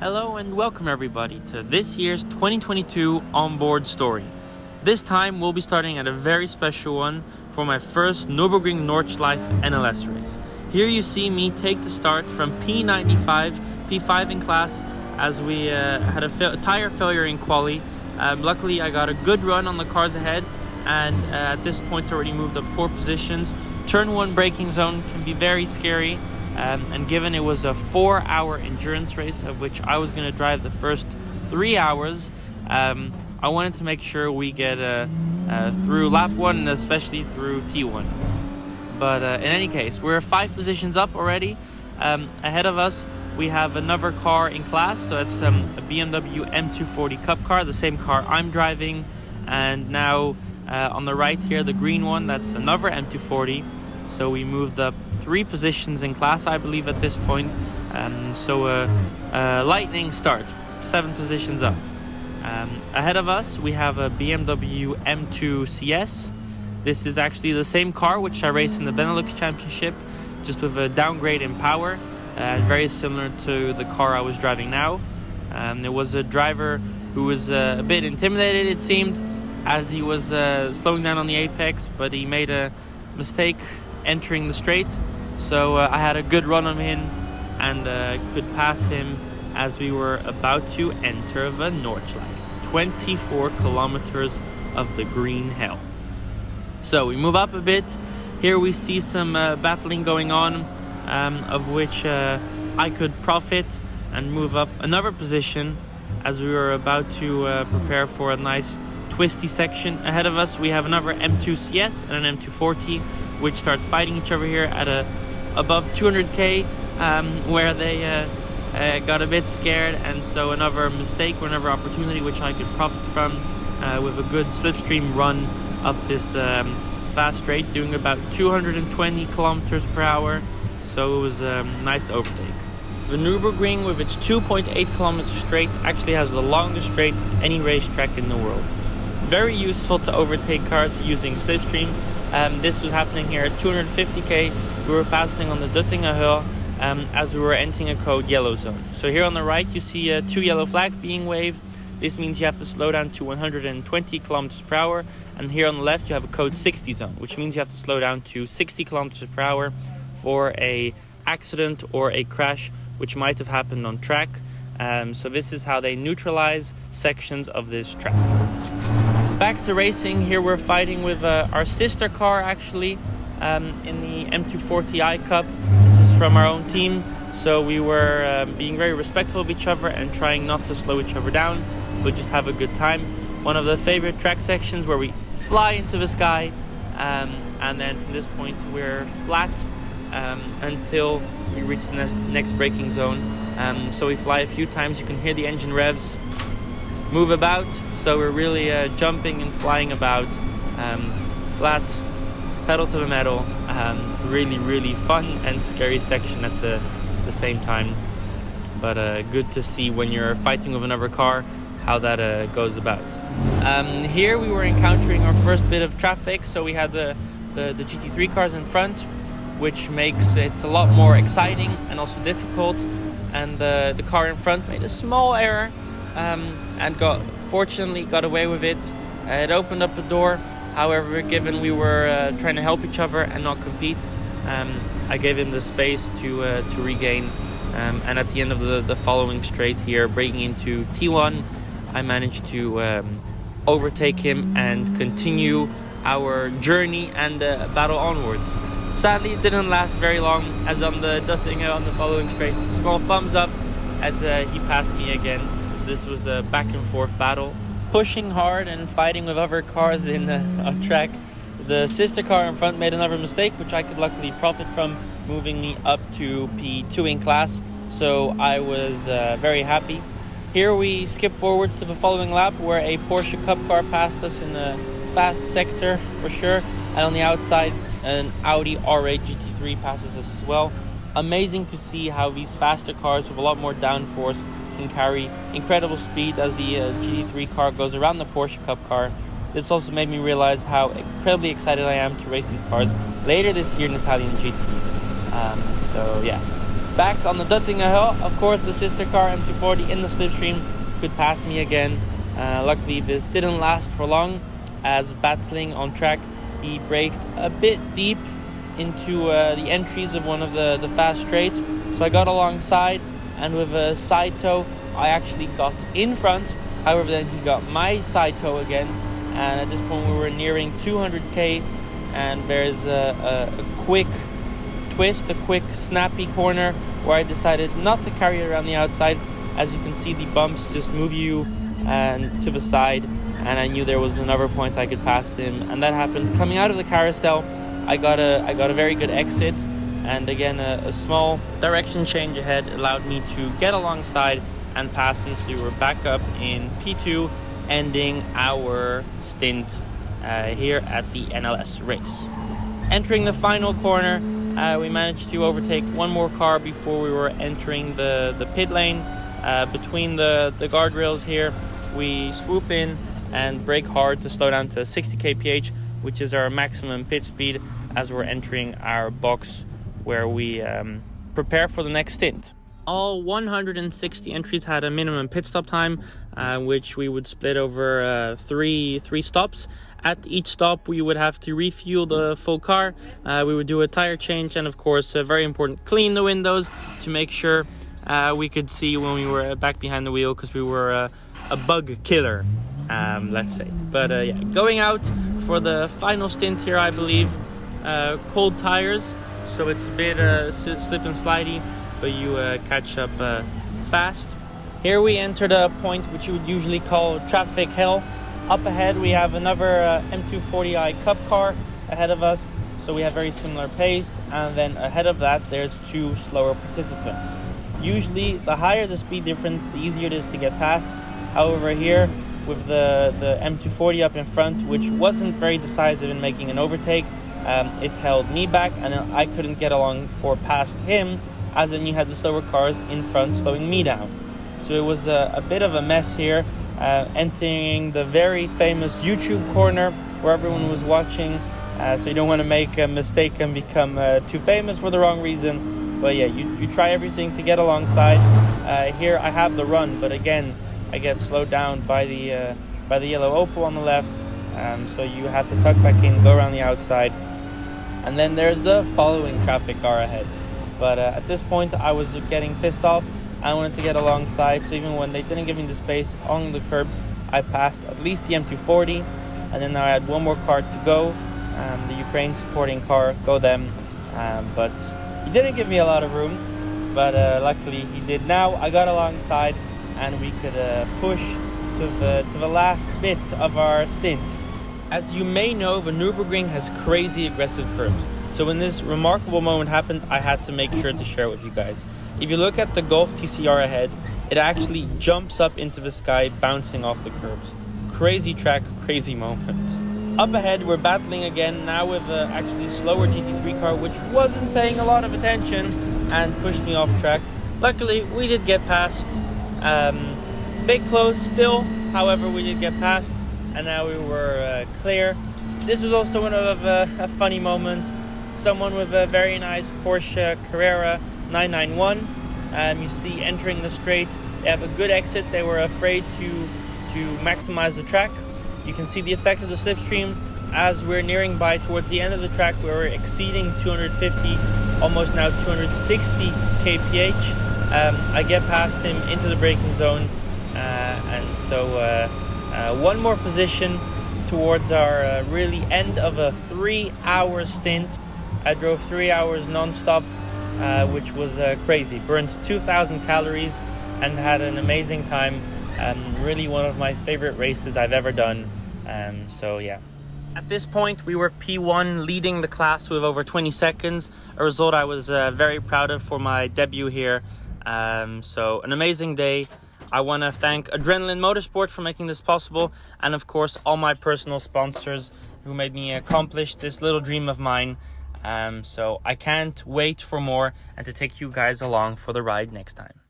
Hello and welcome everybody to this year's 2022 Onboard story. This time we'll be starting at a very special one for my first Nürburgring Nordschleife NLS race. Here you see me take the start from P95, P5 in class, as we had a tire failure in quali. Luckily I got a good run on the cars ahead, and at this point already moved up 4 positions. Turn 1 braking zone can be very scary. And given it was a 4-hour endurance race, of which I was going to drive the first 3 hours, I wanted to make sure we get through lap 1 and especially through T1. But in any case, we're 5 positions up already. Ahead of us, we have another car in class, so it's a BMW M240 Cup car, the same car I'm driving. And now on the right here, the green one, that's another M240. So we moved up 3 positions in class, I believe, at this point. So lightning start, 7 positions up. Ahead of us, we have a BMW M2 CS. This is actually the same car which I raced in the Benelux Championship, just with a downgrade in power, very similar to the car I was driving now. There was a driver who was a bit intimidated, it seemed, as he was slowing down on the apex, but he made a mistake entering the straight. So I had a good run on him and could pass him as we were about to enter the Nordschleife. 24 kilometers of the green hell. So we move up a bit. Here we see some battling going on, of which I could profit and move up another position as we were about to prepare for a nice twisty section. Ahead of us we have another M2 CS and an M240, which start fighting each other here at above 200k, where they got a bit scared, and so another mistake or another opportunity which I could profit from with a good slipstream run up this fast straight, doing about 220 kilometers per hour. So it was a nice overtake. The Nürburgring, with its 2.8 kilometer straight, actually has the longest straight any racetrack in the world. Very useful to overtake cars using slipstream. This was happening here at 250k. We were passing on the Duttinger Hill as we were entering a code yellow zone. So here on the right you see 2 yellow flags being waved. This means you have to slow down to 120 kilometers per hour. And here on the left you have a code 60 zone, which means you have to slow down to 60 kilometers per hour for a accident or a crash which might have happened on track. So this is how they neutralize sections of this track. Back to racing. Here we're fighting with our sister car, actually, in the M240i Cup. This is from our own team, so we were being very respectful of each other and trying not to slow each other down, but just have a good time. One of the favorite track sections where we fly into the sky, and then from this point we're flat until we reach the next braking zone. So we fly a few times. You can hear the engine revs move about, so we're really jumping and flying about, flat, pedal to the metal. Really fun and scary section at the same time, but good to see when you're fighting with another car how that goes about. Here we were encountering our first bit of traffic, so we had the GT3 cars in front, which makes it a lot more exciting and also difficult, and the car in front made a small error, and fortunately got away with it. It opened up a door. However, given we were trying to help each other and not compete, I gave him the space to regain. And at the end of the following straight here, breaking into T1, I managed to overtake him and continue our journey and battle onwards. Sadly, it didn't last very long, as on the Duttinger on the following straight, small thumbs up as he passed me again. This was a back and forth battle, pushing hard and fighting with other cars on track. The sister car in front made another mistake, which I could luckily profit from, moving me up to P2 in class. So I was very happy. Here we skip forwards to the following lap, where a Porsche Cup car passed us in the fast sector for sure, and on the outside an Audi R8 GT3 passes us as well. Amazing to see how these faster cars with a lot more downforce can carry incredible speed as the GT3 car goes around the Porsche Cup car. This also made me realize how incredibly excited I am to race these cars later this year in Italian GT. So yeah, Back on the Duttinger Hill, of course, the sister car M240 in the slipstream could pass me again. Luckily, this didn't last for long, as battling on track, he braked a bit deep into the entries of one of the fast straights. So I got alongside, and with a side toe, I actually got in front. However, then he got my side toe again, and at this point we were nearing 200k, and there's a quick twist, a quick snappy corner where I decided not to carry it around the outside. As you can see, the bumps just move you and to the side, and I knew there was another point I could pass him, and that happened. Coming out of the carousel, I got a very good exit, and again a small direction change ahead allowed me to get alongside and pass him. So we were back up in P2, ending our stint here at the NLS race. Entering the final corner, we managed to overtake one more car before we were entering the pit lane. Between the guardrails here, we swoop in and brake hard to slow down to 60 kph, which is our maximum pit speed as we're entering our box where we prepare for the next stint. All 160 entries had a minimum pit stop time, which we would split over three stops. At each stop, we would have to refuel the full car. We would do a tire change, and of course, very important, clean the windows to make sure we could see when we were back behind the wheel, because we were a bug killer, let's say. But yeah, going out for the final stint here, I believe, cold tires, so it's a bit slip and slidey, but you catch up fast. Here we entered a point which you would usually call traffic hell. Up ahead we have another M240i Cup car ahead of us, so we have very similar pace, and then ahead of that there's two slower participants. Usually the higher the speed difference, the easier it is to get past. However, here with the M240 up in front, which wasn't very decisive in making an overtake, it held me back, and then I couldn't get along or past him, as then you had the slower cars in front slowing me down. So it was a bit of a mess here, entering the very famous YouTube corner where everyone was watching, so you don't want to make a mistake and become too famous for the wrong reason. But yeah, you try everything to get alongside. Here I have the run, but again I get slowed down by the yellow Opel on the left, so you have to tuck back in, go around the outside, and then there's the following traffic car ahead. But at this point I was getting pissed off. I wanted to get alongside, so even when they didn't give me the space on the curb, I passed at least the M240, and then I had one more car to go, the Ukraine supporting car, go them. But he didn't give me a lot of room, but luckily he did. Now I got alongside, and we could push to the last bit of our stint. As you may know, the Nürburgring has crazy aggressive curbs. So when this remarkable moment happened, I had to make sure to share it with you guys. If you look at the Golf TCR ahead, it actually jumps up into the sky, bouncing off the curbs. Crazy track, crazy moment. Up ahead, we're battling again, now with actually slower GT3 car, which wasn't paying a lot of attention and pushed me off track. Luckily, we did get past. Bit close still, however, we did get past, and now we were clear. This was also one of a funny moment. Someone with a very nice Porsche Carrera 991, you see entering the straight. They have a good exit. They were afraid to maximize the track. You can see the effect of the slipstream as we're nearing by towards the end of the track. We're exceeding 250, almost now 260 kph. I get past him into the braking zone, and so one more position towards our really end of a 3-hour stint. I drove 3 hours non-stop, which was crazy. Burned 2,000 calories and had an amazing time. Really one of my favorite races I've ever done. So yeah. At this point, we were P1, leading the class with over 20 seconds. A result I was very proud of for my debut here. So an amazing day. I want to thank Adrenaline Motorsport for making this possible, and of course all my personal sponsors who made me accomplish this little dream of mine. So I can't wait for more and to take you guys along for the ride next time.